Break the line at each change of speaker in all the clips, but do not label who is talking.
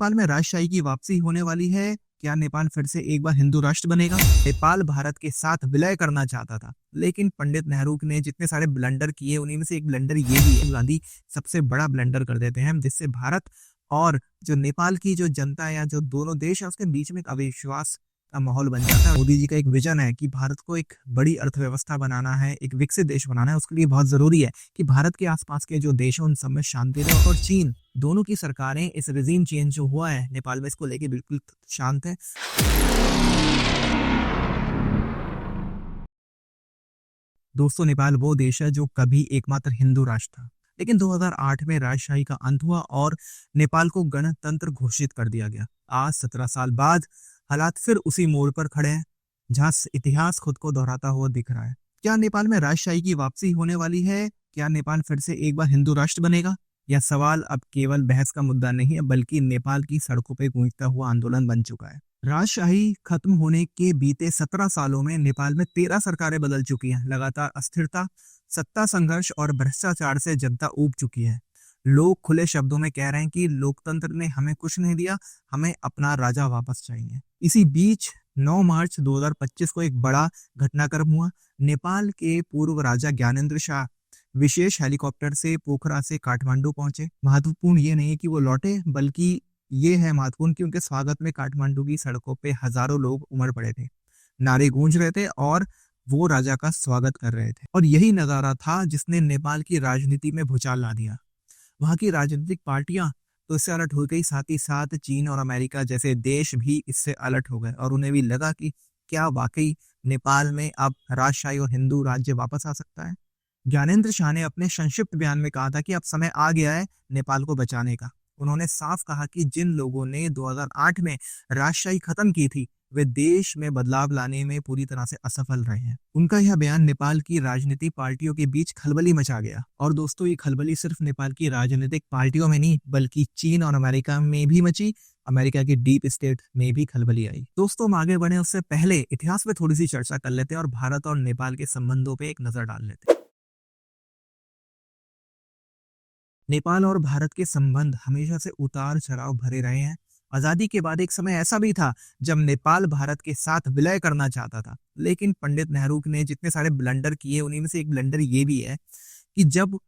नेपाल में राजशाही की वापसी होने वाली है। क्या नेपाल फिर से एक बार हिंदू राष्ट्र बनेगा? नेपाल भारत के साथ विलय करना चाहता था, लेकिन पंडित नेहरू ने जितने सारे ब्लंडर किए उन्हीं में से एक ब्लंडर ये भी है। गांधी सबसे बड़ा ब्लंडर कर देते हैं, जिससे भारत और जो नेपाल की जो जनता है या जो दोनों देश है उसके बीच में एक अविश्वास का माहौल बन जाता है। मोदी जी का एक विजन है कि भारत को एक बड़ी अर्थव्यवस्था बनाना है, एक विकसित देश बनाना है। उसके लिए बहुत जरूरी है कि भारत के आसपास के जो देश हैं उन सब में शांति रहे। और चीन, दोनों की सरकारें इस रिजीम चेंज जो हुआ है नेपाल में, इसको लेके बिल्कुल शांत है। दोस्तों, नेपाल वो देश है जो कभी एकमात्र हिंदू राष्ट्र था, लेकिन 2008 में राजशाही का अंत हुआ और नेपाल को गणतंत्र घोषित कर दिया गया। आज 17 साल बाद हालात फिर उसी मोड़ पर खड़े हैं, जहां इतिहास खुद को दोहराता हुआ दिख रहा है। क्या नेपाल में राजशाही की वापसी होने वाली है? क्या नेपाल फिर से एक बार हिंदू राष्ट्र बनेगा? यह सवाल अब केवल बहस का मुद्दा नहीं है, बल्कि नेपाल की सड़कों पर गूंजता हुआ आंदोलन बन चुका है। राजशाही खत्म होने के बीते 17 सालों में नेपाल में 13 सरकारें बदल चुकी हैं। लगातार अस्थिरता, सत्ता संघर्ष और भ्रष्टाचार से जनता ऊब चुकी है। लोग खुले शब्दों में कह रहे हैं कि लोकतंत्र ने हमें कुछ नहीं दिया, हमें अपना राजा वापस चाहिए। इसी बीच 9 मार्च 2025 को एक बड़ा घटनाक्रम हुआ। नेपाल के पूर्व राजा ज्ञानेंद्र शाह विशेष हेलीकॉप्टर से पोखरा से काठमांडू पहुंचे। महत्वपूर्ण ये नहीं कि वो लौटे, बल्कि ये है महत्वपूर्ण कि उनके स्वागत में काठमांडू की सड़कों पे हजारों लोग उमड़ पड़े थे, नारे गूंज रहे थे और वो राजा का स्वागत कर रहे थे। और यही नजारा था जिसने नेपाल की राजनीति में भूचाल ला दिया। वहां की राजनीतिक पार्टियां तो इससे अलर्ट हो गई, साथ ही साथ चीन और अमेरिका जैसे देश भी इससे अलर्ट हो गए और उन्हें भी लगा कि क्या वाकई नेपाल में अब राजशाही और हिंदू राज्य वापस आ सकता है। ज्ञानेंद्र शाह ने अपने संक्षिप्त बयान में कहा था कि अब समय आ गया है नेपाल को बचाने का। उन्होंने साफ कहा कि जिन लोगों ने 2008 में राजशाही खत्म की थी, वे देश में बदलाव लाने में पूरी तरह से असफल रहे हैं। उनका यह बयान नेपाल की राजनीतिक पार्टियों के बीच खलबली मचा गया। और दोस्तों, ये खलबली सिर्फ नेपाल की राजनीतिक पार्टियों में नहीं, बल्कि चीन और अमेरिका में भी मची। अमेरिका की डीप स्टेट में भी खलबली आई। दोस्तों, हम आगे बढ़े उससे पहले इतिहास में थोड़ी सी चर्चा कर लेते हैं और भारत और नेपाल के संबंधों पर एक नजर डाल लेते हैं। नेपाल और भारत के संबंध हमेशा से उतार चढ़ाव भरे रहे हैं। आजादी के बाद एक समय ऐसा भी था जब नेपाल भारत के साथ विलय करना चाहता था, लेकिन पंडित नेहरू ने जितने सारे ब्लंडर किए उन्हीं में से एक ब्लंडर ये भी है कि जब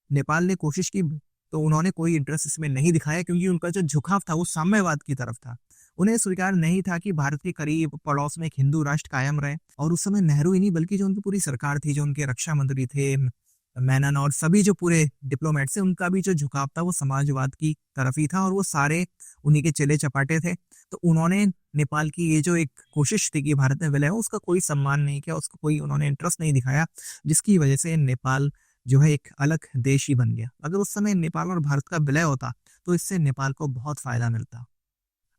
नेपाल ने कोशिश की तो उन्होंने कोई इंटरेस्ट इसमें नहीं दिखाया, क्योंकि उनका जो झुकाव था वो साम्यवाद की तरफ था। उन्हें स्वीकार नहीं था कि भारत के करीब पड़ोस में एक हिंदू राष्ट्र कायम रहे। और उस समय नेहरू ही नहीं, बल्कि जो उनकी पूरी सरकार थी, जो उनके रक्षा मंत्री थे मेनन और सभी जो पूरे डिप्लोमेट से, उनका भी जो झुकाव था वो समाजवाद की तरफ ही था और वो सारे उन्हीं के चले चपाटे थे। तो उन्होंने नेपाल की ये जो एक कोशिश थी कि भारत में विलय हो, उसका कोई सम्मान नहीं किया, उसको कोई उन्होंने इंटरेस्ट नहीं दिखाया, जिसकी वजह से नेपाल जो है एक अलग देश ही बन गया। अगर उस समय नेपाल और भारत का विलय होता तो इससे नेपाल को बहुत फायदा मिलता।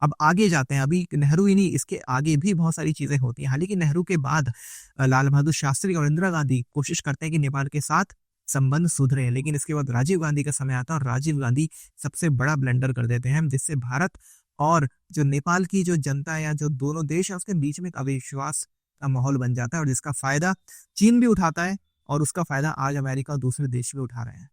अब आगे जाते हैं, अभी नेहरू ही नहीं, इसके आगे भी बहुत सारी चीजें होती हैं। हालांकि नेहरू के बाद लाल बहादुर शास्त्री और इंदिरा गांधी कोशिश करते हैं कि नेपाल के साथ संबंध सुधरे, लेकिन इसके बाद राजीव गांधी का समय आता है और राजीव गांधी सबसे बड़ा ब्लंडर कर देते हैं, जिससे भारत और जो नेपाल की जो जनता है या जो दोनों देश है उसके बीच में एक अविश्वास का माहौल बन जाता है और जिसका फायदा चीन भी उठाता है और उसका फायदा आज अमेरिका और दूसरे देश भी उठा रहे हैं।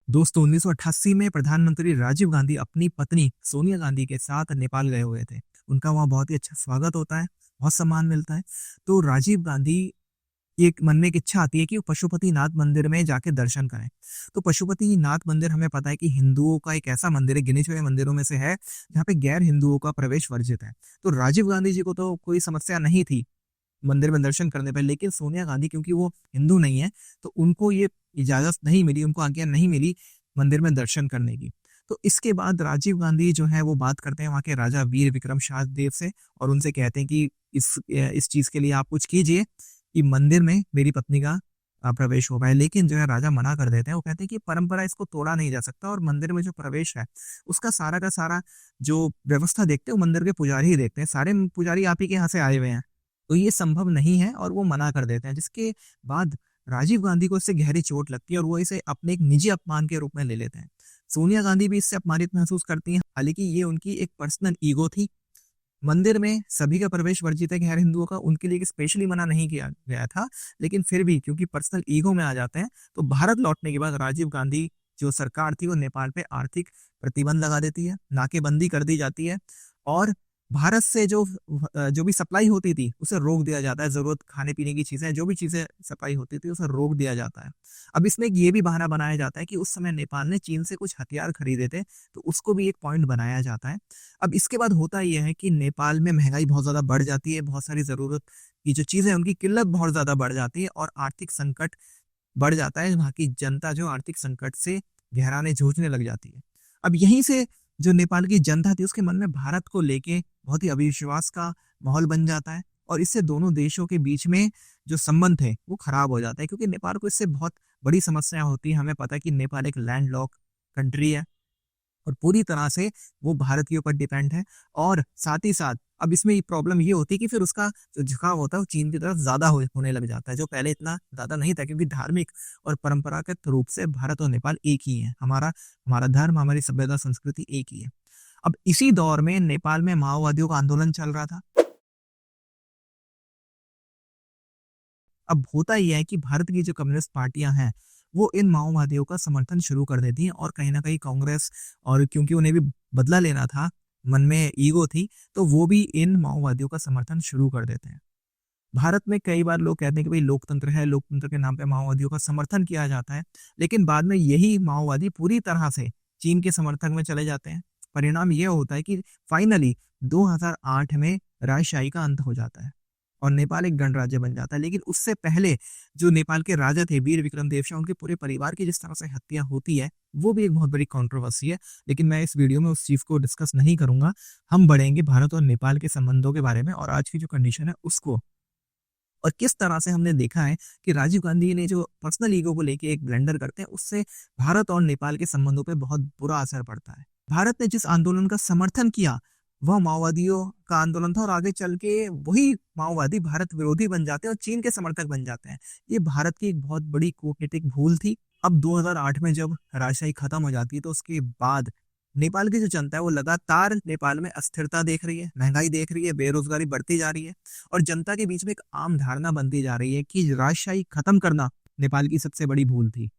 दोस्तों, 1988 में प्रधानमंत्री राजीव गांधी अपनी पत्नी सोनिया गांधी के साथ नेपाल गए हुए थे। उनका वहाँ बहुत ही अच्छा स्वागत होता है, बहुत सम्मान मिलता है। तो राजीव गांधी एक मन में एक इच्छा आती है कि वो पशुपतिनाथ मंदिर में जाके दर्शन करें। तो पशुपतिनाथ मंदिर हमें पता है कि हिंदुओं का एक ऐसा मंदिर है, गिने चुने मंदिरों में से है, जहाँ पे गैर हिंदुओं का प्रवेश वर्जित है। तो राजीव गांधी जी को तो कोई समस्या नहीं थी मंदिर में दर्शन करने पर, लेकिन सोनिया गांधी क्योंकि वो हिंदू नहीं है तो उनको ये इजाजत नहीं मिली, उनको आज्ञा नहीं मिली मंदिर में दर्शन करने की। तो इसके बाद राजीव गांधी जो है वो बात करते हैं वहाँ के राजा वीर विक्रम शाहदेव से और उनसे कहते हैं कि इस चीज के लिए आप कुछ कीजिए कि मंदिर में मेरी पत्नी का प्रवेश हो पाए। लेकिन जो है राजा मना कर देते हैं। वो कहते हैं कि परंपरा इसको तोड़ा नहीं जा सकता और मंदिर में जो प्रवेश है उसका सारा का सारा जो व्यवस्था देखते हैं वो मंदिर के पुजारी ही देखते हैं, सारे पुजारी आप ही के यहाँ से आए हुए हैं, तो ये संभव नहीं है और वो मना कर देते हैं। जिसके बाद राजीव गांधी को इससे गहरी चोट लगती है और वो इसे अपने एक निजी अपमान के रूप में ले लेते हैं। सोनिया गांधी भी इससे अपमानित महसूस करती हैं। हालांकि ये उनकी एक पर्सनल ईगो थी। मंदिर में सभी का प्रवेश वर्जित है गैर हिंदुओं का, उनके लिए स्पेशली मना नहीं किया गया था, लेकिन फिर भी क्योंकि पर्सनल ईगो में आ जाते हैं तो भारत लौटने के बाद राजीव गांधी जो सरकार थी वो नेपाल पे आर्थिक प्रतिबंध लगा देती है, नाकेबंदी कर दी जाती है और भारत से जो भी सप्लाई होती थी उसे रोक दिया जाता है। जरूरत खाने पीने की चीजें, जो भी चीजें सप्लाई होती थी उसे रोक दिया जाता है। अब इसमें एक ये भी बहाना बनाया जाता है कि उस समय नेपाल ने चीन से कुछ हथियार खरीदे थे, तो उसको भी एक पॉइंट बनाया जाता है। अब इसके बाद होता यह है कि नेपाल में महंगाई बहुत ज्यादा बढ़ जाती है, बहुत सारी जरूरत की जो चीजें उनकी किल्लत बहुत ज्यादा बढ़ जाती है और आर्थिक संकट बढ़ जाता है। वहाँ की जनता जो आर्थिक संकट से गहराने जूझने लग जाती है। अब यहीं से जो नेपाल की जनता थी उसके मन में भारत को लेके बहुत ही अविश्वास का माहौल बन जाता है और इससे दोनों देशों के बीच में जो संबंध है वो खराब हो जाता है, क्योंकि नेपाल को इससे बहुत बड़ी समस्या होती है। हमें पता है कि नेपाल एक लैंडलॉक कंट्री है और पूरी तरह से वो भारत के ऊपर डिपेंड है और साथ ही साथ अब इसमें प्रॉब्लम ये होती है कि फिर उसका जो झुकाव होता है वो चीन की तरफ ज्यादा होने लग जाता है, जो पहले इतना ज्यादा नहीं था, क्योंकि धार्मिक और परंपरागत रूप से भारत और नेपाल एक ही है। हमारा हमारा धर्म, हमारी सभ्यता, संस्कृति एक ही है। अब इसी दौर में नेपाल में माओवादियों का आंदोलन चल रहा था। अब होता ही है कि भारत की जो कम्युनिस्ट पार्टियां हैं वो इन माओवादियों का समर्थन शुरू कर देती हैं और कहीं ना कहीं कांग्रेस, और क्योंकि उन्हें भी बदला लेना था, मन में ईगो थी, तो वो भी इन माओवादियों का समर्थन शुरू कर देते हैं। भारत में कई बार लोग कहते हैं कि भाई लोकतंत्र है, लोकतंत्र के नाम पे माओवादियों का समर्थन किया जाता है, लेकिन बाद में यही माओवादी पूरी तरह से चीन के समर्थक में चले जाते हैं। परिणाम यह होता है कि फाइनली 2008 में राजशाही का अंत हो जाता है और नेपाल एक गणराज्य बन जाता है। लेकिन उससे पहले जो नेपाल के राजा थे वीर विक्रम देवशाह, उनके पूरे परिवार की जिस तरह से हत्या होती है वो भी एक बहुत बड़ी कंट्रोवर्सी है। लेकिन मैं इस वीडियो में उस चीज को डिस्कस नहीं करूंगा। हम बढ़ेंगे भारत और नेपाल के संबंधों के बारे में और आज की जो कंडीशन है उसको, और किस तरह से हमने देखा है कि राजीव गांधी ने जो पर्सनल ईगो को लेके एक ब्लेंडर करते हैं, उससे भारत और नेपाल के संबंधों पे बहुत बुरा असर पड़ता है। भारत ने जिस आंदोलन का समर्थन किया वह माओवादियों का आंदोलन था और आगे चल के वही माओवादी भारत विरोधी बन जाते हैं और चीन के समर्थक बन जाते हैं। ये भारत की एक बहुत बड़ी कूटनीतिक भूल थी। अब 2008 में जब राजशाही खत्म हो जाती है तो उसके बाद नेपाल की जो जनता है वो लगातार नेपाल में अस्थिरता देख रही है, महंगाई देख रही है, बेरोजगारी बढ़ती जा रही है और जनता के बीच में एक आम धारणा बनती जा रही है कि राजशाही खत्म करना नेपाल की सबसे बड़ी भूल थी।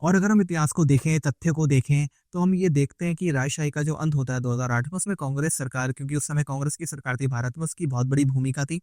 और अगर हम इतिहास को देखें, तथ्य को देखें, तो हम ये देखते हैं कि राजशाही का जो अंत होता है 2008 में, उसमें कांग्रेस सरकार, क्योंकि उस समय कांग्रेस की सरकार थी भारत में, उसकी बहुत बड़ी भूमिका थी।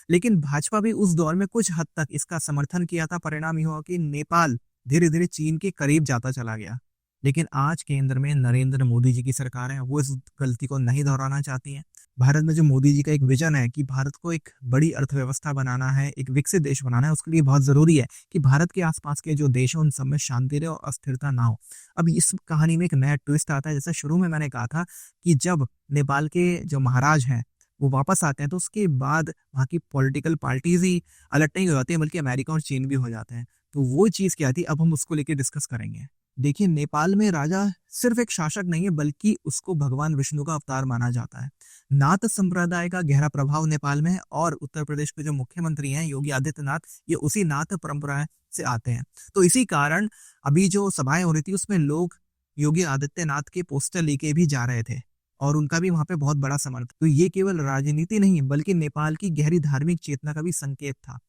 लेकिन भाजपा भी उस दौर में कुछ हद तक इसका समर्थन किया था। परिणाम यह हुआ कि नेपाल धीरे धीरे चीन के करीब जाता चला गया। लेकिन आज केंद्र में नरेंद्र मोदी जी की सरकार है, वो इस गलती को नहीं दोहराना चाहती है। भारत में जो मोदी जी का एक विजन है कि भारत को एक बड़ी अर्थव्यवस्था बनाना है, एक विकसित देश बनाना है, उसके लिए बहुत जरूरी है कि भारत के आसपास के जो देश हैं उन सब में शांति रहे और अस्थिरता ना हो। अब इस कहानी में एक नया ट्विस्ट आता है। जैसे शुरू में मैंने कहा था कि जब नेपाल के जो महाराज हैं वो वापस आते हैं तो उसके बाद वहाँ की पॉलिटिकल पार्टीज ही अलग नहीं हो जाती है, बल्कि अमेरिका और चीन भी हो जाते हैं। तो वो चीज क्या थी, अब हम उसको लेकर डिस्कस करेंगे। देखिए, नेपाल में राजा सिर्फ एक शासक नहीं है, बल्कि उसको भगवान विष्णु का अवतार माना जाता है। नाथ संप्रदाय का गहरा प्रभाव नेपाल में है और उत्तर प्रदेश के जो मुख्यमंत्री हैं योगी आदित्यनाथ, ये उसी नाथ परंपरा से आते हैं। तो इसी कारण अभी जो सभाएं हो रही थी उसमें लोग योगी आदित्यनाथ के पोस्टर लेके भी जा रहे थे और उनका भी वहां पे बहुत बड़ा समर्थन। तो ये केवल राजनीति नहीं बल्कि नेपाल की गहरी धार्मिक चेतना का भी संकेत था।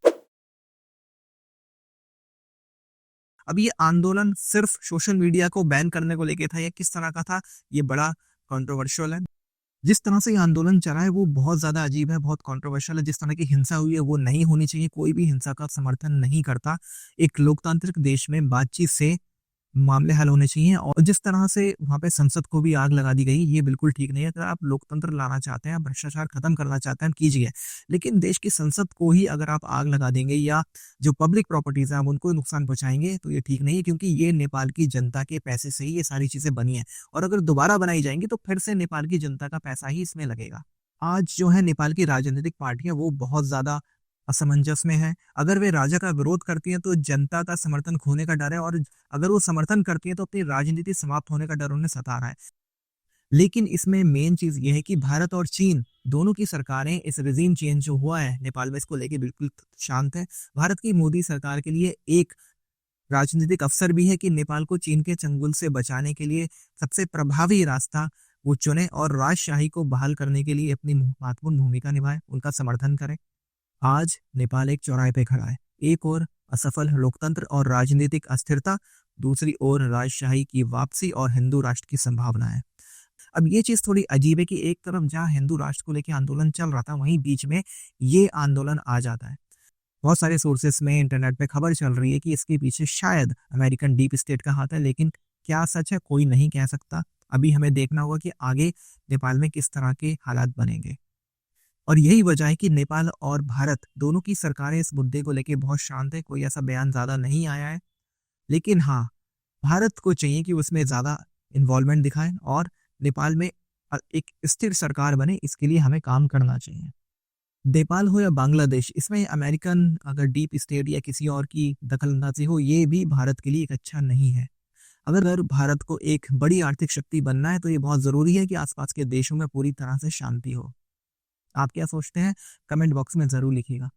अब ये आंदोलन सिर्फ सोशल मीडिया को बैन करने को लेके था या किस तरह का था, ये बड़ा कंट्रोवर्शियल है। जिस तरह से ये आंदोलन चला है वो बहुत ज्यादा अजीब है, बहुत कंट्रोवर्शियल है। जिस तरह की हिंसा हुई है वो नहीं होनी चाहिए, कोई भी हिंसा का समर्थन नहीं करता। एक लोकतांत्रिक देश में बातचीत से मामले हल होने चाहिए और जिस तरह से वहां पे संसद को भी आग लगा दी गई, ये बिल्कुल ठीक नहीं है। अगर आप लोकतंत्र लाना चाहते हैं, भ्रष्टाचार खत्म करना चाहते हैं, कीजिए, लेकिन देश की संसद को ही अगर आप आग लगा देंगे या जो पब्लिक प्रॉपर्टीज हैं आप उनको नुकसान पहुंचाएंगे तो ये ठीक नहीं है, क्योंकि ये नेपाल की जनता के पैसे से ही ये सारी चीजें बनी है और अगर दोबारा बनाई जाएंगी तो फिर से नेपाल की जनता का पैसा ही इसमें लगेगा। आज जो है नेपाल की राजनीतिक पार्टियां वो बहुत ज्यादा असमंजस में है। अगर वे राजा का विरोध करती हैं तो जनता का समर्थन खोने का डर है और अगर वो समर्थन करती हैं तो अपनी राजनीति समाप्त होने का डर उन्हें सता रहा है। लेकिन इसमें मेन चीज ये है कि भारत और चीन दोनों की सरकारें इस रिजीम चेंज जो हुआ है नेपाल में इसको लेके बिल्कुल शांत है। भारत की मोदी सरकार के लिए एक राजनीतिक अवसर भी है कि नेपाल को चीन के चंगुल से बचाने के लिए सबसे प्रभावी रास्ता वो चुने और राजशाही को बहाल करने के लिए अपनी महत्वपूर्ण भूमिका निभाए, उनका समर्थन करें। आज नेपाल एक चौराहे पे खड़ा है। एक और असफल लोकतंत्र और राजनीतिक अस्थिरता, दूसरी ओर राजशाही की वापसी और हिंदू राष्ट्र की संभावना है। अब ये चीज़ थोड़ी अजीब है कि एक तरफ जहाँ हिंदू राष्ट्र को लेके आंदोलन चल रहा था, वहीं बीच में ये आंदोलन आ जाता है। बहुत सारे सोर्सेस में इंटरनेट पे खबर चल रही है कि इसके पीछे शायद अमेरिकन डीप स्टेट का हाथ है, लेकिन क्या सच है कोई नहीं कह सकता। अभी हमें देखना होगा कि आगे नेपाल में किस तरह के हालात बनेंगे। और यही वजह है कि नेपाल और भारत दोनों की सरकारें इस मुद्दे को लेके बहुत शांत है, कोई ऐसा बयान ज़्यादा नहीं आया है। लेकिन हाँ, भारत को चाहिए कि उसमें ज़्यादा इन्वॉल्वमेंट दिखाए और नेपाल में एक स्थिर सरकार बने, इसके लिए हमें काम करना चाहिए। नेपाल हो या बांग्लादेश, इसमें अमेरिकन अगर डीप स्टेट या किसी और की दखलंदाजी हो, ये भी भारत के लिए एक अच्छा नहीं है। अगर भारत को एक बड़ी आर्थिक शक्ति बनना है, तो ये बहुत ज़रूरी है कि आसपास के देशों में पूरी तरह से शांति हो। आप क्या सोचते हैं? कमेंट बॉक्स में ज़रूर लिखिएगा।